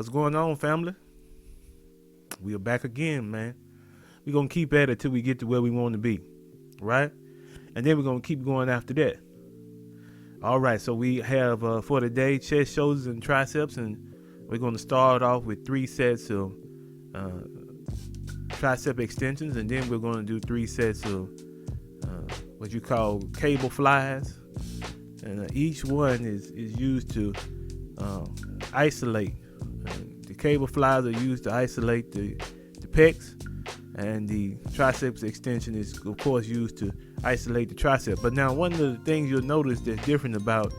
What's going on, family? We are back again, man. We're going to keep at it till we get to where we want to be, right? And then we're going to keep going after that. All right, so we have for today chest, shoulders, and triceps, and we're going to start off with 3 sets of tricep extensions, and then we're going to do 3 sets of what you call cable flies. And each one is used to isolate. The cable flies are used to isolate the pecs, and the triceps extension is, of course, used to isolate the tricep. But now, one of the things you'll notice that's different about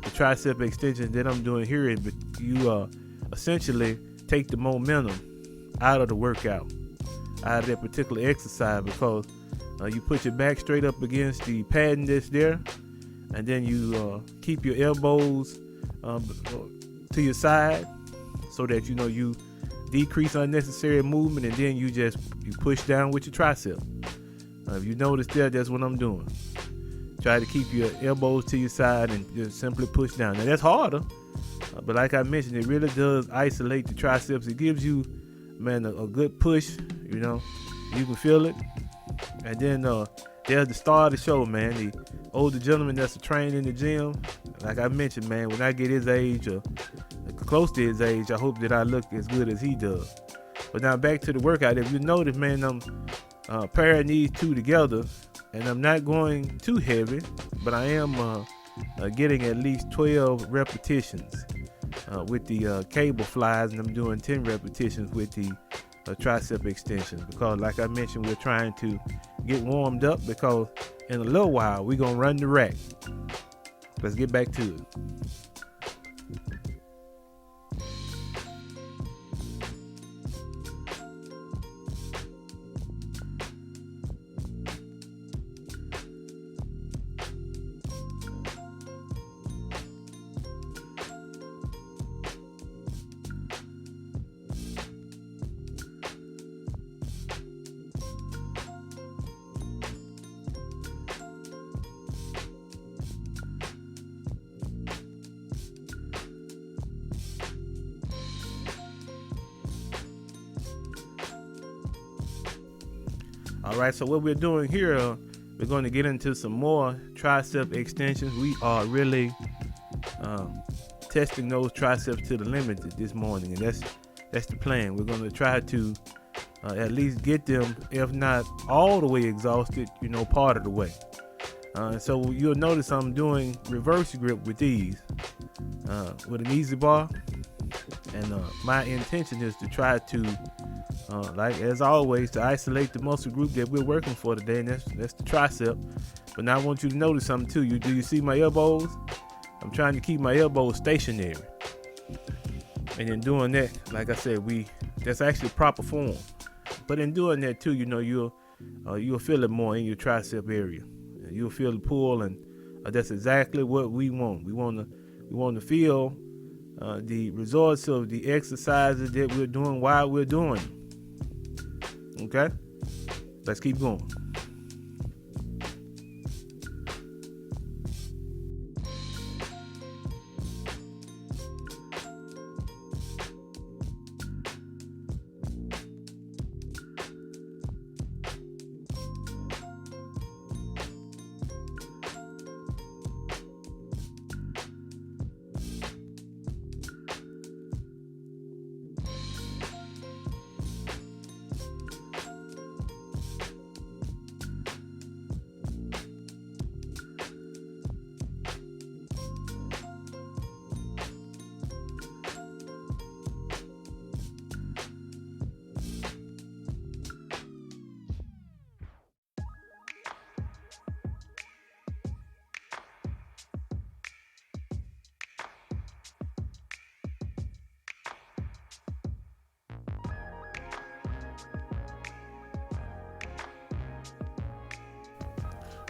the tricep extension that I'm doing here is you essentially take the momentum out of the workout, out of that particular exercise, because you put your back straight up against the padding that's there, and then you keep your elbows to your side so that you decrease unnecessary movement, and then you push down with your tricep. If you notice there, that's what I'm doing. Try to keep your elbows to your side and just simply push down. Now that's harder, but like I mentioned, it really does isolate the triceps. It gives you, man, a good push. You can feel it. And then there's the star of the show, man. The older gentleman that's trained in the gym. Like I mentioned, man, when I get his age or close to his age, I hope that I look as good as he does. But now back to the workout. If you notice, man, I'm pairing these two together, and I'm not going too heavy, but I am getting at least 12 repetitions with the cable flies, and I'm doing 10 repetitions with the tricep extensions, because like I mentioned, we're trying to get warmed up, because in a little while we're gonna run the rack. Let's get back to it. All right, so what we're doing here, we're going to get into some more tricep extensions. We are really testing those triceps to the limit this morning, and that's the plan. We're going to try to at least get them, if not all the way exhausted, part of the way. So you'll notice I'm doing reverse grip with these, with an easy bar, and my intention is to try to, like as always, to isolate the muscle group that we're working for today, and that's the tricep. But now I want you to notice something too. Do you see my elbows? I'm trying to keep my elbows stationary, and in doing that, like I said, that's actually proper form. But in doing that too, you'll feel it more in your tricep area. You'll feel the pull, and that's exactly what we want. We want to feel the results of the exercises that we're doing while we're doing them. Okay, let's keep going.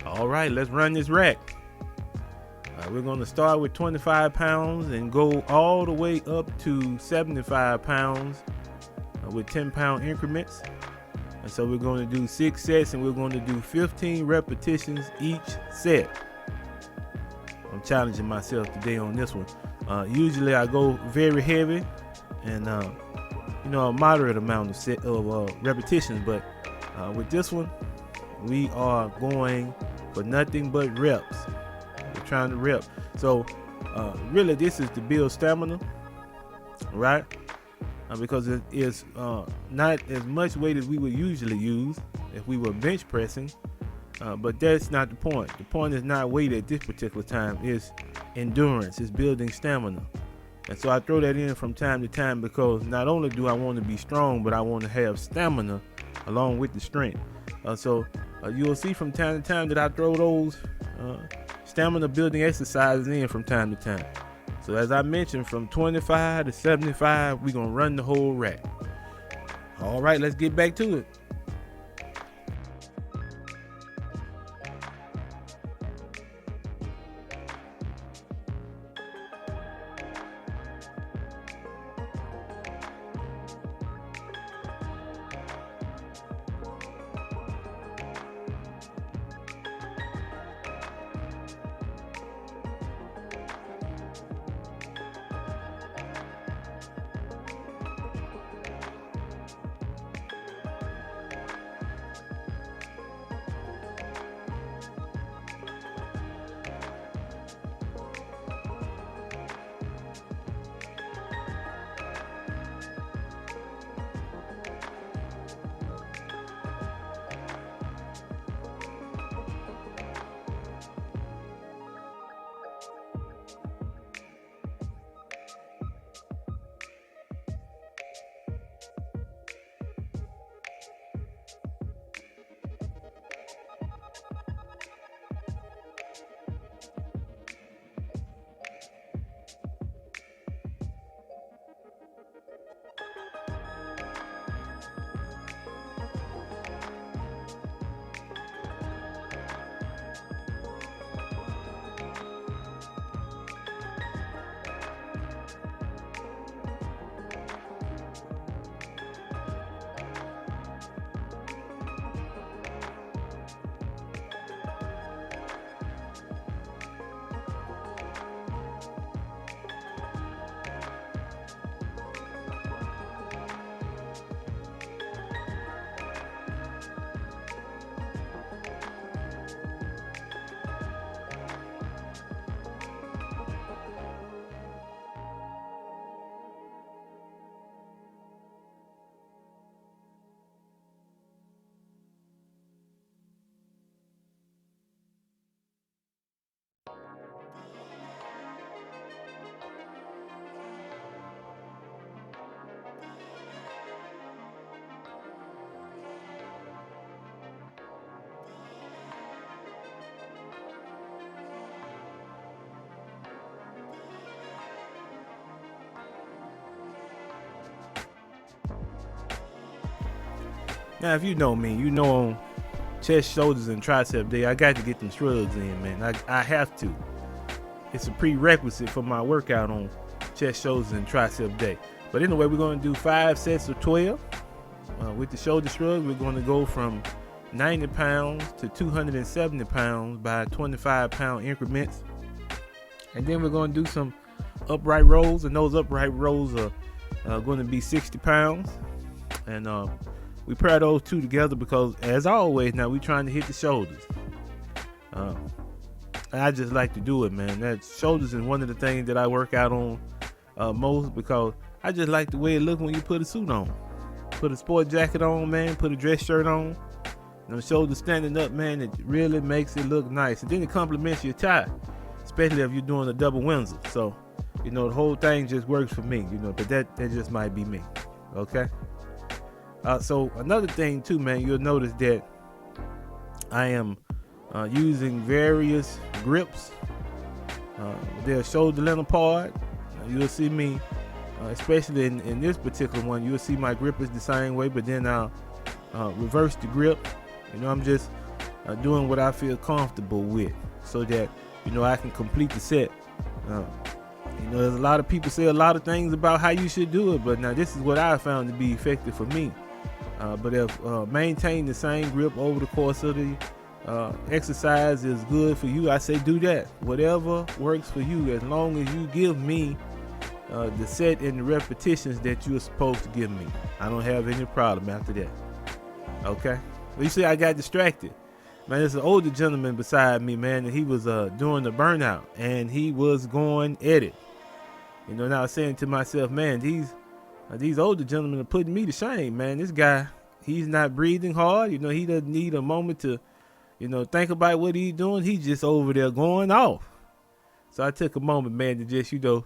All right, let's run this rack. We're going to start with 25 pounds and go all the way up to 75 pounds with 10-pound increments. And so we're going to do 6 sets, and we're going to do 15 repetitions each set. I'm challenging myself today on this one. Usually I go very heavy, and a moderate amount of repetitions. But with this one, we are going for nothing but reps. We're trying to rep. So really, this is to build stamina, right? Because it is not as much weight as we would usually use if we were bench pressing. But that's not the point. The point is not weight at this particular time. It's endurance. It's building stamina. And so I throw that in from time to time because not only do I want to be strong, but I want to have stamina along with the strength. So you'll see from time to time that I throw those stamina building exercises in from time to time. So as I mentioned, from 25 to 75, we're going to run the whole rack. All right, let's get back to it. Now, if you know me, you know on chest, shoulders, and tricep day, I got to get them shrugs in, man. I have to. It's a prerequisite for my workout on chest, shoulders, and tricep day. But anyway, we're going to do 5 sets of 12. With the shoulder shrug, we're going to go from 90 pounds to 270 pounds by 25-pound increments. And then we're going to do some upright rows, and those upright rows are going to be 60 pounds. And we pair those two together because, as always, now we're trying to hit the shoulders. I just like to do it, man. That shoulders is one of the things that I work out on most because I just like the way it looks when you put a suit on. Put a sport jacket on, man. Put a dress shirt on. And the shoulders standing up, man, it really makes it look nice. And then it complements your tie, especially if you're doing a double Windsor. So, the whole thing just works for me, but that just might be me. Okay? So another thing too, man, you'll notice that I am using various grips. They're shoulder length apart. You'll see me, especially in this particular one, you'll see my grip is the same way, but then I'll reverse the grip. I'm just doing what I feel comfortable with so that, I can complete the set. There's a lot of people say a lot of things about how you should do it, but now this is what I found to be effective for me. But if maintain the same grip over the course of the exercise is good for you, I say do that. Whatever works for you, as long as you give me the set and the repetitions that you were supposed to give me. I don't have any problem after that. Okay? Well, you see, I got distracted. Man, there's an older gentleman beside me, man, and he was doing the burnout, and he was going at it. You know, and I was saying to myself, man, these older gentlemen are putting me to shame, man. This guy, he's not breathing hard. You know, he doesn't need a moment to, you know, think about what he's doing. He's just over there going off. So I took a moment, man, to just, you know,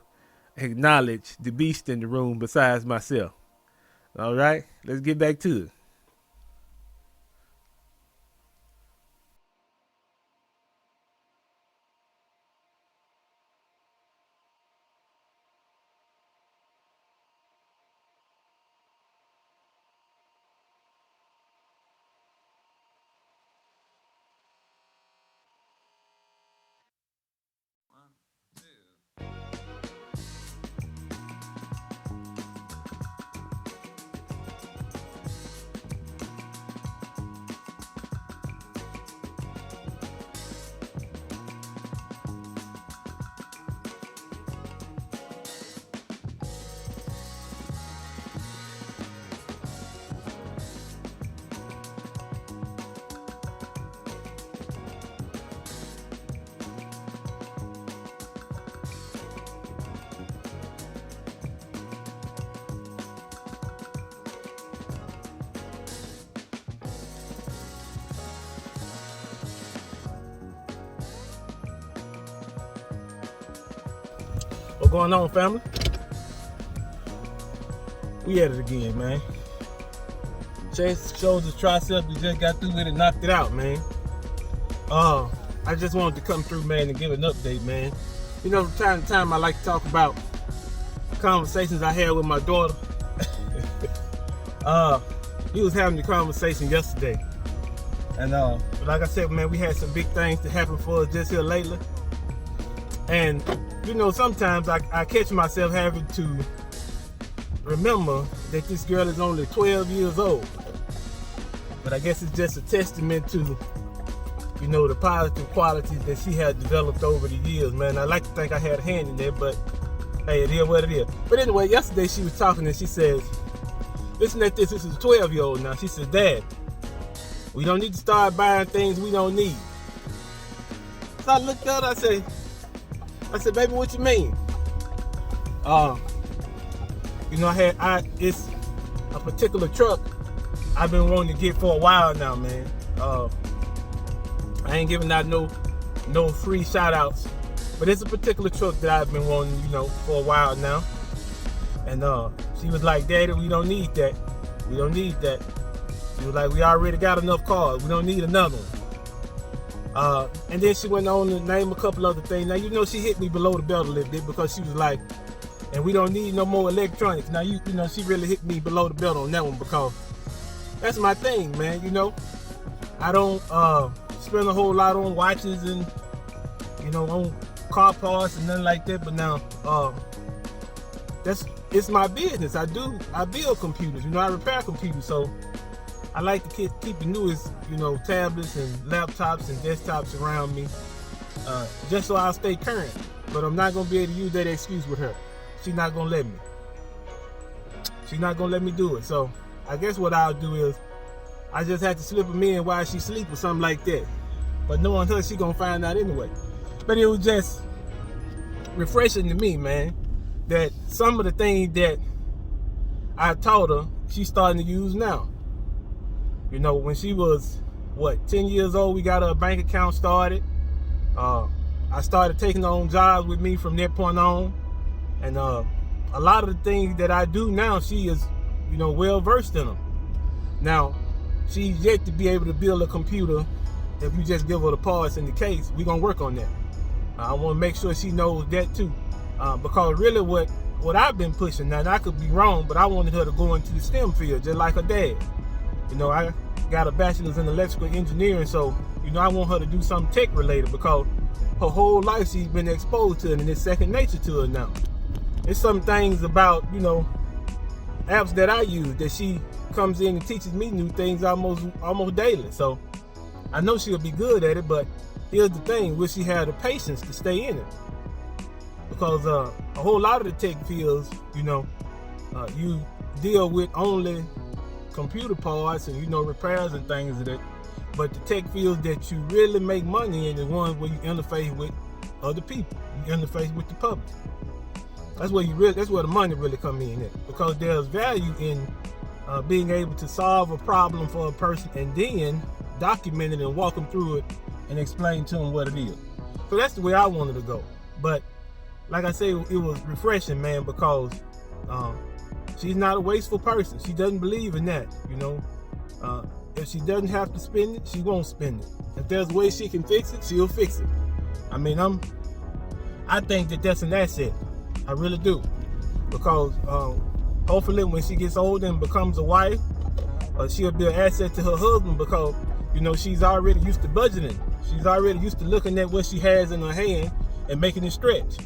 acknowledge the beast in the room besides myself. All right, let's get back to it. What's going on, family? We at it again, man. Chest, shoulders, triceps, we just got through with it, knocked it out, man. I just wanted to come through, man, and give an update, man. You know, from time to time, I like to talk about conversations I had with my daughter. We was having the conversation yesterday. And like I said, man, we had some big things to happen for us just here lately. And you know, sometimes I catch myself having to remember that this girl is only 12 years old. But I guess it's just a testament to, you know, the positive qualities that she has developed over the years, man. I like to think I had a hand in there, but hey, it is what it is. But anyway, yesterday she was talking and she says, listen at this, this is a 12-year-old now. She says, Dad, we don't need to start buying things we don't need. So I looked at her, I said, baby, what you mean? You know, it's a particular truck I've been wanting to get for a while now, man. I ain't giving out no free shout outs, but it's a particular truck that I've been wanting, you know, for a while now. And she was like, Daddy, we don't need that. We don't need that. She was like, we already got enough cars. We don't need another one. And then she went on to name a couple other things. Now, you know, she hit me below the belt a little bit because she was like, and we don't need no more electronics. Now, you know, she really hit me below the belt on that one because that's my thing, man. You know, I don't spend a whole lot on watches and, you know, on car parts and nothing like that. But now, it's my business. I build computers. You know, I repair computers. So I like to keep the newest, you know, tablets and laptops and desktops around me, just so I'll stay current. But I'm not gonna be able to use that excuse with her. She's not gonna let me. She's not gonna let me do it. So I guess what I'll do is I just have to slip them in while she sleep or something like that. But knowing her, she gonna find out anyway. But it was just refreshing to me, man, that some of the things that I taught her, she's starting to use now. You know, when she was, 10 years old, we got her a bank account started. I started taking her on jobs with me from that point on. And a lot of the things that I do now, she is, you know, well versed in them. Now, she's yet to be able to build a computer. If you just give her the parts in the case, we're going to work on that. I want to make sure she knows that too. Because really what I've been pushing, now and I could be wrong, but I wanted her to go into the STEM field just like her dad. You know, I got a bachelor's in electrical engineering, so, you know, I want her to do something tech related because her whole life she's been exposed to it and it's second nature to her now. There's some things about, you know, apps that I use that she comes in and teaches me new things almost daily. So I know she'll be good at it, but here's the thing, will she have the patience to stay in it? because a whole lot of the tech fields, you deal with only computer parts and repairs and things of that. But the tech fields that you really make money in is ones where you interface with other people, you interface with the public. That's where the money really come in at, because there's value in being able to solve a problem for a person and then document it and walk them through it and explain to them what it is. So that's the way I wanted to go. But like I say, it was refreshing, man, because she's not a wasteful person. She doesn't believe in that, If she doesn't have to spend it, she won't spend it. If there's a way she can fix it, she'll fix it. I mean, I think that that's an asset. I really do. Because hopefully when she gets older and becomes a wife, she'll be an asset to her husband, because, she's already used to budgeting. She's already used to looking at what she has in her hand and making it stretch.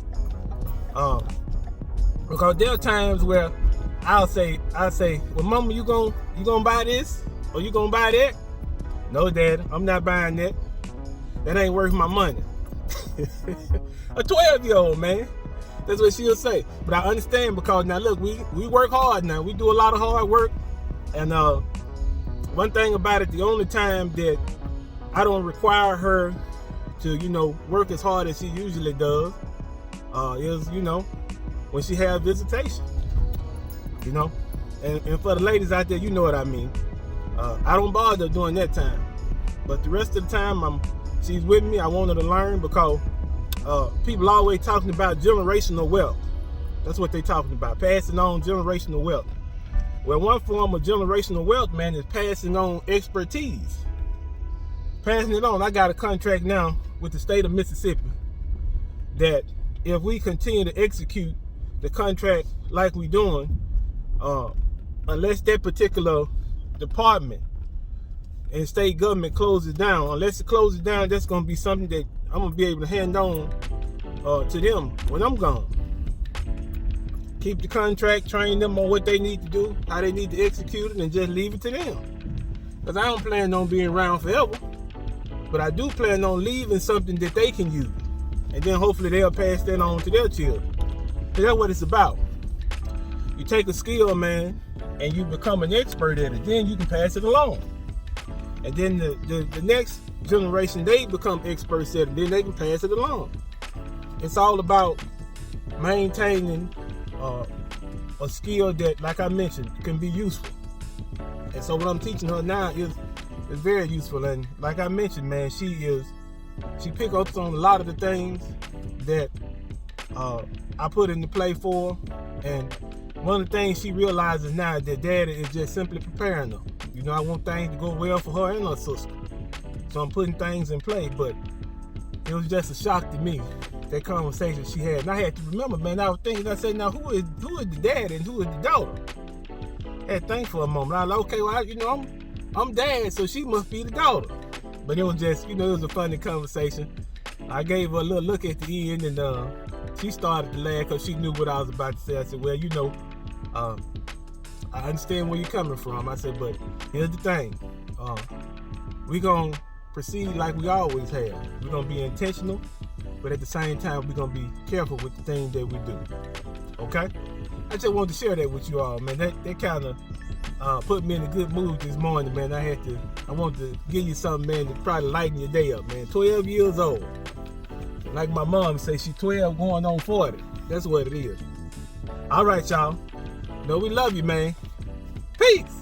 Because there are times where I'll say, well, Mama, you gonna buy this? Or you gonna buy that? No, Dad, I'm not buying that. That ain't worth my money. A 12-year-old, man. That's what she'll say. But I understand, because now look, we work hard now. We do a lot of hard work. And one thing about it, the only time that I don't require her to, work as hard as she usually does, is, when she has visitation. And for the ladies out there, you know what I mean. I don't bother during that time. But the rest of the time, she's with me. I want her to learn, because people always talking about generational wealth. That's what they talking about, passing on generational wealth. Well, one form of generational wealth, man, is passing on expertise. Passing it on. I got a contract now with the state of Mississippi that if we continue to execute the contract like we doing, unless that particular department and state government closes down, unless it closes down, that's going to be something that I'm going to be able to hand on to them when I'm gone. Keep the contract, train them on what they need to do, how they need to execute it, and just leave it to them. Because I don't plan on being around forever, but I do plan on leaving something that they can use. And then hopefully they'll pass that on to their children. So that's what it's about. You take a skill, man, and you become an expert at it, then you can pass it along. And then the next generation, they become experts at it, then they can pass it along. It's all about maintaining a skill that, like I mentioned, can be useful. And so what I'm teaching her now is very useful. And like I mentioned, man, she picks up on a lot of the things that I put into play for her. And one of the things she realizes now is that Daddy is just simply preparing her. I want things to go well for her and her sister. So I'm putting things in play, but it was just a shock to me, that conversation she had. And I had to remember, man, I was thinking, I said, now who is the dad and who is the daughter? I had to think for a moment. I was like, okay, well, I'm dad, so she must be the daughter. But it was just, it was a funny conversation. I gave her a little look at the end, and she started to laugh because she knew what I was about to say. I said, well, I understand where you're coming from. I said, but here's the thing. We're going to proceed like we always have. We're going to be intentional, but at the same time, we're going to be careful with the things that we do. Okay? I just wanted to share that with you all, man. That kind of put me in a good mood this morning, man. I wanted to give you something, man, to probably lighten your day up, man. 12 years old. Like my mom says, she's 12 going on 40. That's what it is. All right, y'all. We love you, man. Peace.